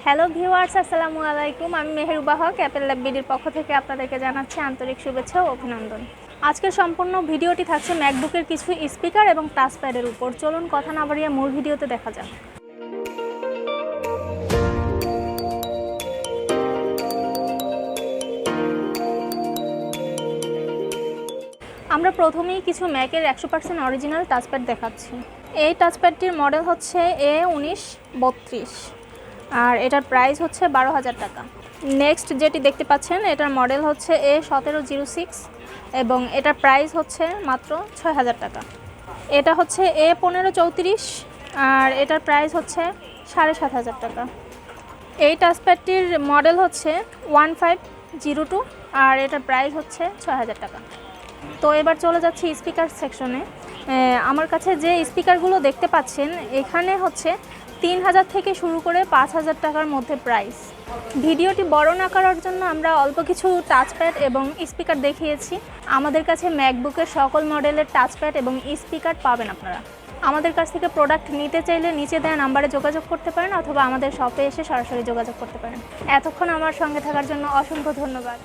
Hello viewers, আসসালামু আলাইকুম। আমি মেহেরুবা হক, অ্যাপেল ল্যাব বিডির পক্ষ থেকে আপনাদেরকে জানাচ্ছি আন্তরিক শুভেচ্ছা ও অভিনন্দন। আজকের সম্পূর্ণ ভিডিওটি থাকছে ম্যাকবুকের কিছু স্পিকার এবং টাচপ্যাডের উপর। চলুন কথা না বাড়িয়ে মূল ভিডিওতে দেখা যাক। আমরা প্রথমেই কিছু ম্যাকের 100% অরিজিনাল টাচপ্যাড দেখাচ্ছি। এই টাচপ্যাডটির মডেল হচ্ছে A1932 আর এটার প্রাইস হচ্ছে 12,000 টাকা। নেক্সট যেটি দেখতে পাচ্ছেন এটার মডেল হচ্ছে A1706 এবং এটার প্রাইস হচ্ছে মাত্র 6,000 টাকা। এটা হচ্ছে A1534 আর এটার প্রাইস হচ্ছে 7,500 টাকা। এই টাচপ্যাডটির মডেল হচ্ছে 1502 আর এটার প্রাইস হচ্ছে 6,000 টাকা। তো এবার চলে যাচ্ছি স্পিকার সেকশনে। আমার কাছে যে স্পিকারগুলো দেখতে পাচ্ছেন এখানে হচ্ছে 3,000 থেকে শুরু করে 5,000 টাকার মধ্যে প্রাইস। ভিডিওটি বড় না করার জন্য আমরা অল্প কিছু টাচপ্যাড এবং স্পিকার দেখিয়েছি। আমাদের কাছে ম্যাকবুকের সকল মডেলের টাচপ্যাড এবং স্পিকার পাবেন আপনারা। আমাদের কাছ থেকে প্রোডাক্ট নিতে চাইলে নিচে দেওয়া নাম্বারে যোগাযোগ করতে পারেন অথবা আমাদের শপে এসে সরাসরি যোগাযোগ করতে পারেন। এতক্ষণ আমার সঙ্গে থাকার জন্য অসংখ্য ধন্যবাদ।